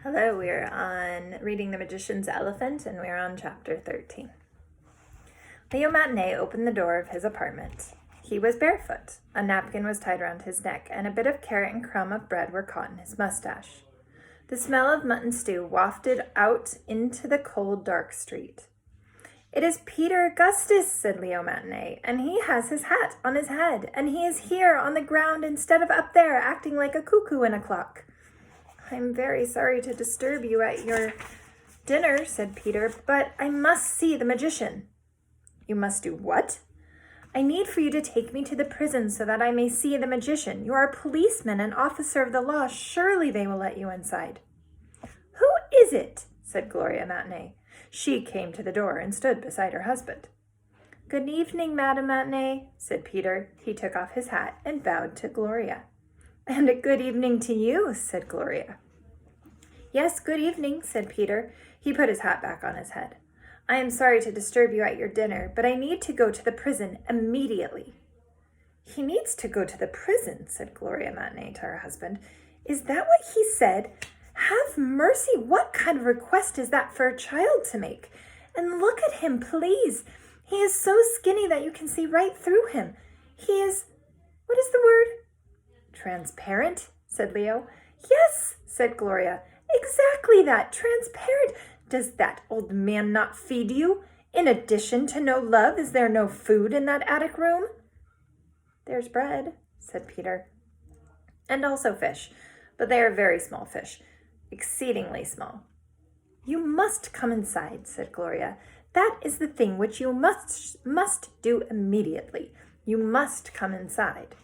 Hello, we're on reading The Magician's Elephant, and we're on chapter 13. Leo Matinee opened the door of his apartment. He was barefoot. A napkin was tied around his neck, and a bit of carrot and crumb of bread were caught in his mustache. The smell of mutton stew wafted out into the cold, dark street. "It is Peter Augustus," said Leo Matinee, "and he has his hat on his head, and he is here on the ground instead of up there acting like a cuckoo in a clock." "I'm very sorry to disturb you at your dinner," said Peter, "but I must see the magician." "You must do what?" "I need for you to take me to the prison so that I may see the magician. You are a policeman, an officer of the law. Surely they will let you inside." "Who is it?" said Gloria Matinee. She came to the door and stood beside her husband. "Good evening, Madame Matinee," said Peter. He took off his hat and bowed to Gloria. "And a good evening to you," said Gloria. "Yes, good evening," said Peter. He put his hat back on his head. "I am sorry to disturb you at your dinner, but I need to go to the prison immediately." "He needs to go to the prison," said Gloria Matinee to her husband. "Is that what he said? Have mercy! What kind of request is that for a child to make? And look at him, please. He is so skinny that you can see right through him. He is, what is the word?" "Transparent," said Leo. "Yes," said Gloria. "Exactly that, transparent. Does that old man not feed you? In addition to no love, is there no food in that attic room?" "There's bread," said Peter. "And also fish, but they are very small fish, exceedingly small." "You must come inside," said Gloria. "That is the thing which you must do immediately. You must come inside."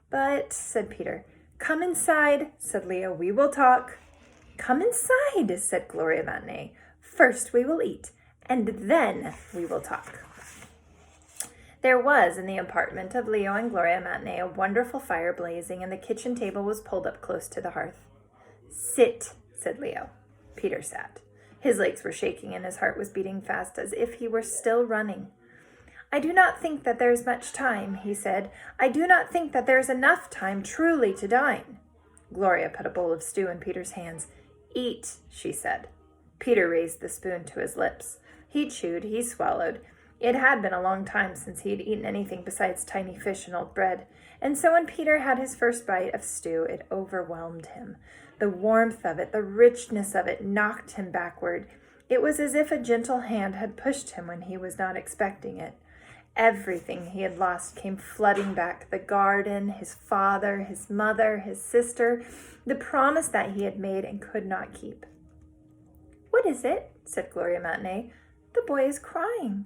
"But," said Peter. "Come inside," said Leo. "We will talk." "Come inside," said Gloria Matinee. "First we will eat, and then we will talk." There was in the apartment of Leo and Gloria Matinee a wonderful fire blazing, and the kitchen table was pulled up close to the hearth. "Sit," said Leo. Peter sat. His legs were shaking and his heart was beating fast as if he were still running. "I do not think that there is much time," he said. "I do not think that there is enough time truly to dine." Gloria put a bowl of stew in Peter's hands. "Eat," she said. Peter raised the spoon to his lips. He chewed, he swallowed. It had been a long time since he had eaten anything besides tiny fish and old bread, and so when Peter had his first bite of stew, it overwhelmed him. The warmth of it, the richness of it, knocked him backward. It was as if a gentle hand had pushed him when he was not expecting it. Everything he had lost came flooding back. The garden, his father, his mother, his sister, the promise that he had made and could not keep. "What is it?" said Gloria Matinee. "The boy is crying."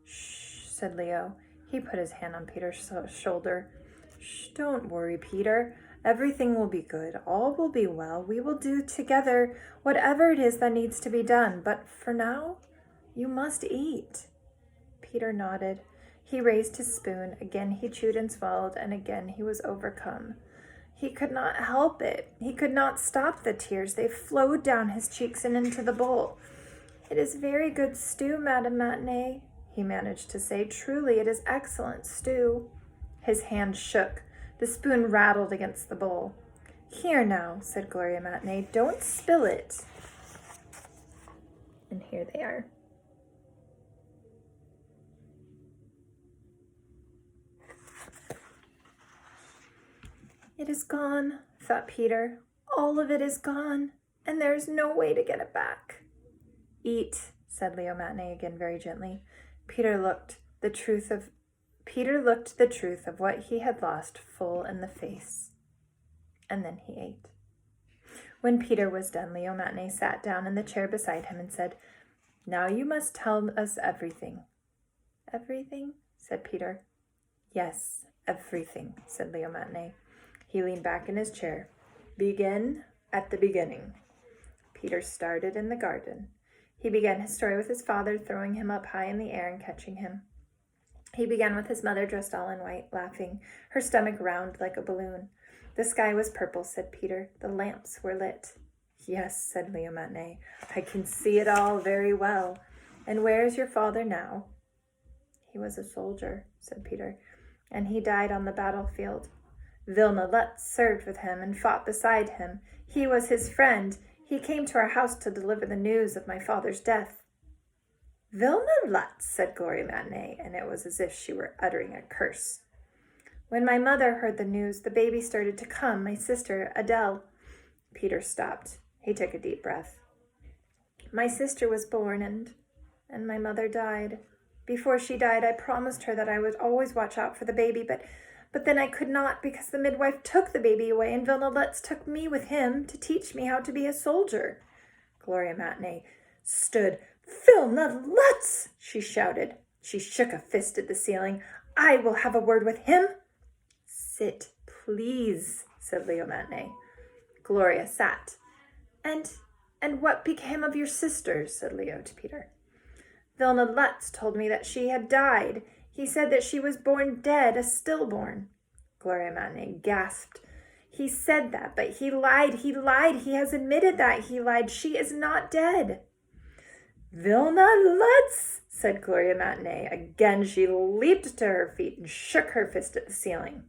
"Shh," said Leo. He put his hand on Peter's shoulder. "Shh, don't worry, Peter. Everything will be good. All will be well. We will do together whatever it is that needs to be done. But for now, you must eat." Peter nodded. He raised his spoon. Again he chewed and swallowed, and again he was overcome. He could not help it. He could not stop the tears. They flowed down his cheeks and into the bowl. "It is very good stew, Madame Matinee," he managed to say. "Truly, it is excellent stew." His hand shook. The spoon rattled against the bowl. "Here now," said Gloria Matinee. "Don't spill it." And here they are. "It is gone," thought Peter. "All of it is gone, and there is no way to get it back." "Eat," said Leo Matinee again very gently. Peter looked the truth of what he had lost full in the face, and then he ate. When Peter was done, Leo Matinee sat down in the chair beside him and said, "Now you must tell us everything." "Everything?" said Peter. "Yes, everything," said Leo Matinee. He leaned back in his chair. "Begin at the beginning." Peter started in the garden. He began his story with his father throwing him up high in the air and catching him. He began with his mother dressed all in white, laughing, her stomach round like a balloon. "The sky was purple," said Peter. "The lamps were lit." "Yes," said Leo Matinee. "I can see it all very well. And where is your father now?" "He was a soldier," said Peter, "and he died on the battlefield. Vilna Lutz served with him and fought beside him. He was his friend. He came to our house to deliver the news of my father's death." "Vilna Lutz," said Gloria Matinee, and it was as if she were uttering a curse. "When my mother heard the news, the baby started to come, my sister, Adele." Peter stopped. He took a deep breath. "My sister was born and my mother died. Before she died, I promised her that I would always watch out for the baby, but then I could not because the midwife took the baby away and Vilna Lutz took me with him to teach me how to be a soldier." Gloria Matinee stood. "Vilna Lutz!" she shouted. She shook a fist at the ceiling. "I will have a word with him." "Sit, please," said Leo Matinee. Gloria sat. And what became of your sister?" said Leo to Peter. "Vilna Lutz told me that she had died. He said that she was born dead, a stillborn." Gloria Matinee gasped. "He said that, but he lied. He has admitted that he lied. She is not dead." "Vilna Lutz," said Gloria Matinee. Again she leaped to her feet and shook her fist at the ceiling.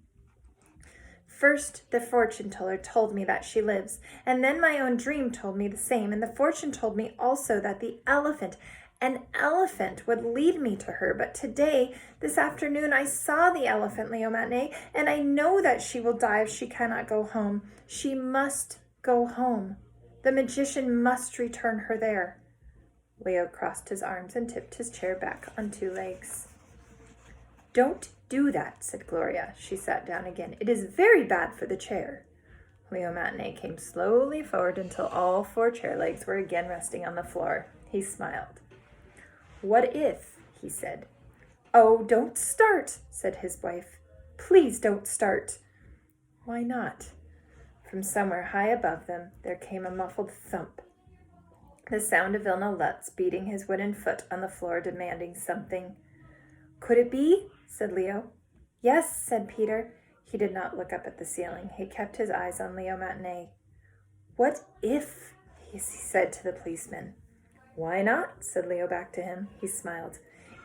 "First, the fortune teller told me that she lives, and then my own dream told me the same, and the fortune told me also that an elephant would lead me to her. But today, this afternoon, I saw the elephant, Leo Matinee, and I know that she will die if she cannot go home. She must go home. The magician must return her there." Leo crossed his arms and tipped his chair back on 2 legs. "Don't do that," said Gloria. She sat down again. "It is very bad for the chair." Leo Matinee came slowly forward until all 4 chair legs were again resting on the floor. He smiled. "What if?" he said. "Oh, don't start," said his wife. "Please don't start." "Why not?" From somewhere high above them there came a muffled thump. The sound of Vilna Lutz beating his wooden foot on the floor, demanding something. "Could it be?" said Leo. "Yes," said Peter. He did not look up at the ceiling. He kept his eyes on Leo Matinee. "What if?" he said to the policeman. "Why not?" said Leo back to him. He smiled.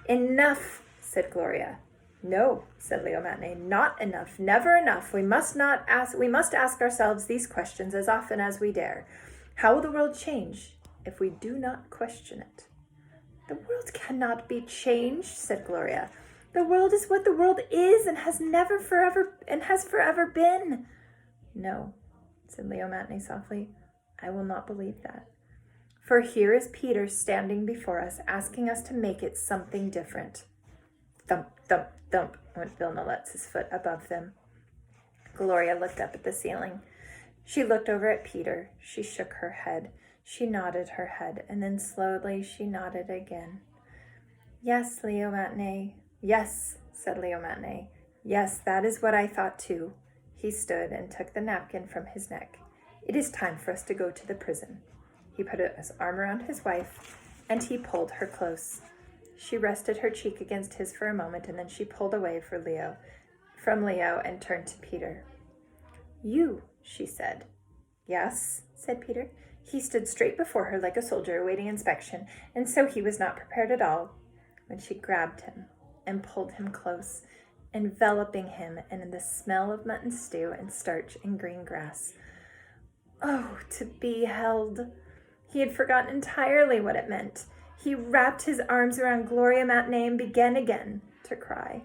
"Enough," said Gloria. "No," said Leo Matinee, "not enough, never enough. We must ask ourselves these questions as often as we dare. How will the world change if we do not question it?" "The world cannot be changed," said Gloria. "The world is what the world is and has forever been." "No," said Leo Matinee softly. "I will not believe that. For here is Peter standing before us, asking us to make it something different." Thump, thump, thump went Vilna Lutz's foot above them. Gloria looked up at the ceiling. She looked over at Peter. She shook her head. She nodded her head, and then slowly she nodded again. "Yes, Leo Matinee. Yes," said Leo Matinee. "Yes, that is what I thought too." He stood and took the napkin from his neck. "It is time for us to go to the prison." He put his arm around his wife, and he pulled her close. She rested her cheek against his for a moment, and then she pulled away from Leo and turned to Peter. "You," she said. "Yes," said Peter. He stood straight before her like a soldier awaiting inspection, and so he was not prepared at all when she grabbed him and pulled him close, enveloping him in the smell of mutton stew and starch and green grass. Oh, to be held! He had forgotten entirely what it meant. He wrapped his arms around Gloria Matinee and began again to cry.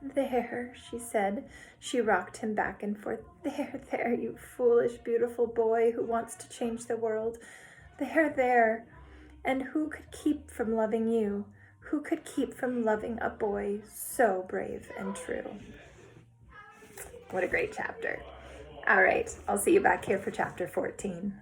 "There," she said. She rocked him back and forth. There, you foolish, beautiful boy who wants to change the world. There. And who could keep from loving you? Who could keep from loving a boy so brave and true?" What a great chapter. All right, I'll see you back here for chapter 14.